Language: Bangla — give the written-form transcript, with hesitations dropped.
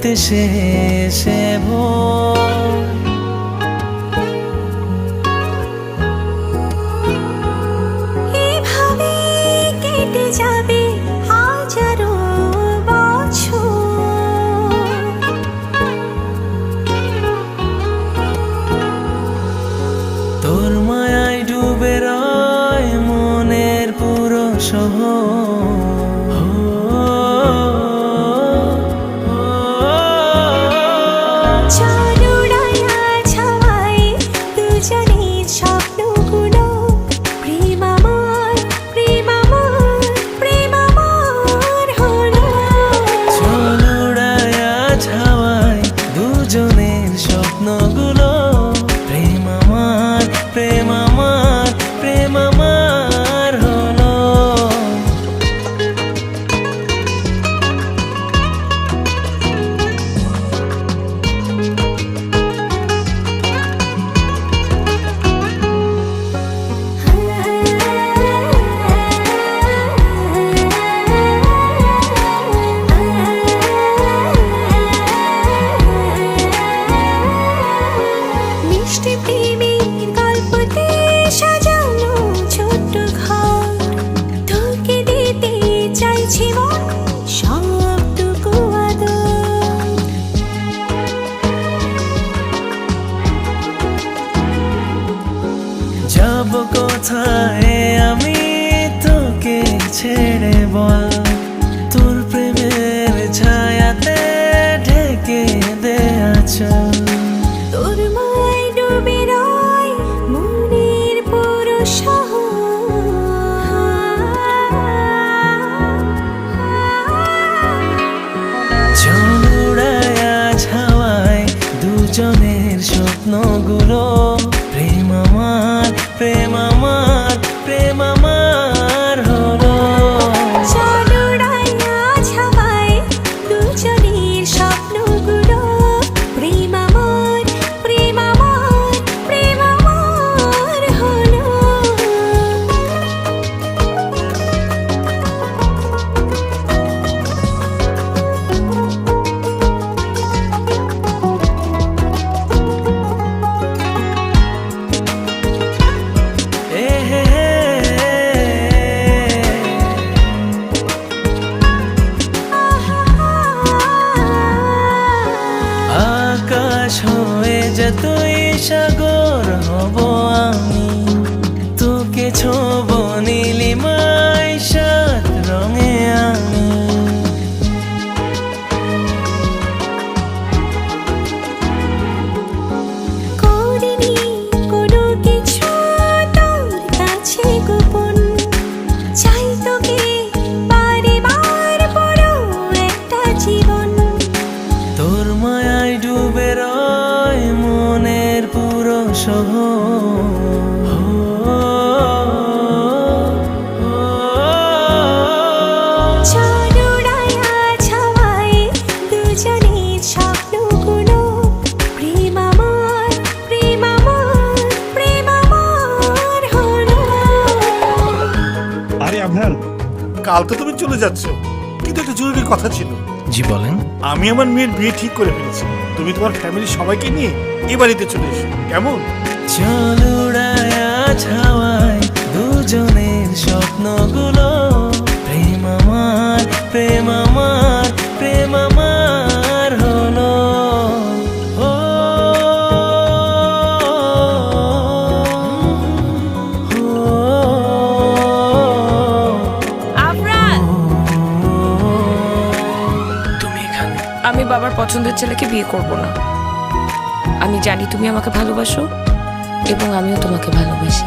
রাত শেষে ভোর। এভাবে কেটে যাবে হাজারো বছর। তোর মায়ায় ডুবে রয় মনের পুরো শহর। দুজনের স্বপ্নগুলো প্রেম আমার, প্রেম আমার, প্রেম আমার হলো। যাব কোথায় আমি তোকে ছেড়ে বল, তোর প্রেমের ছায়াতে ঢেকে দে আঁচল। তোর মায়ায় ডুবে রয় মনের পুরো চল উড়ায়া ছাওয়ায় দুজনের স্বপ্নগুলো প্রেম আমার, প্রেম আমার, প্রেম আমার হলো। চল উড়াইয়া ছাওয়ায় দুজনের স্বপ্নগুলো প্রেম আমার, প্রেম আমার, প্রেম আমার হলো। আকাশ হয়ে যতই সাগর হব আমি, তোকে ছোব নীলিমায় সাত রঙে আমি। করিনি কোনো কিছু তোর কাছে গোপন, চাই তোকে বারেবার পুরো একটা জীবন। তোর মায়ায় ডুবে রয় মনের পুরো শহর। চল উড়াইয়া ছাওয়ায় দুজনের স্বপ্নগুলো প্রেম আমার, প্রেম আমার, প্রেম আমার হলো। আরে আবরার, কাল তো তুমি চলে যাচ্ছ, কিন্তু একটা জরুরি কথা ছিল। জি বলেন। আমি আমার মেয়ের বিয়ে ঠিক করে ফেলেছি। তুমি তোমার ফ্যামিলি সবাইকে নিয়ে এ বাড়িতে চলে এসো, কেমন? চল উড়ায়া ছাওয়ায় দুজনের স্বপ্নগুলো প্রেম আমার, প্রেম আমার, প্রেম আমার হলো। তুমি এখানে? আমি বাবার পছন্দের ছেলেকে বিয়ে করব না। আমি জানি তুমি আমাকে ভালোবাসো এবং আমিও তোমাকে ভালোবাসি।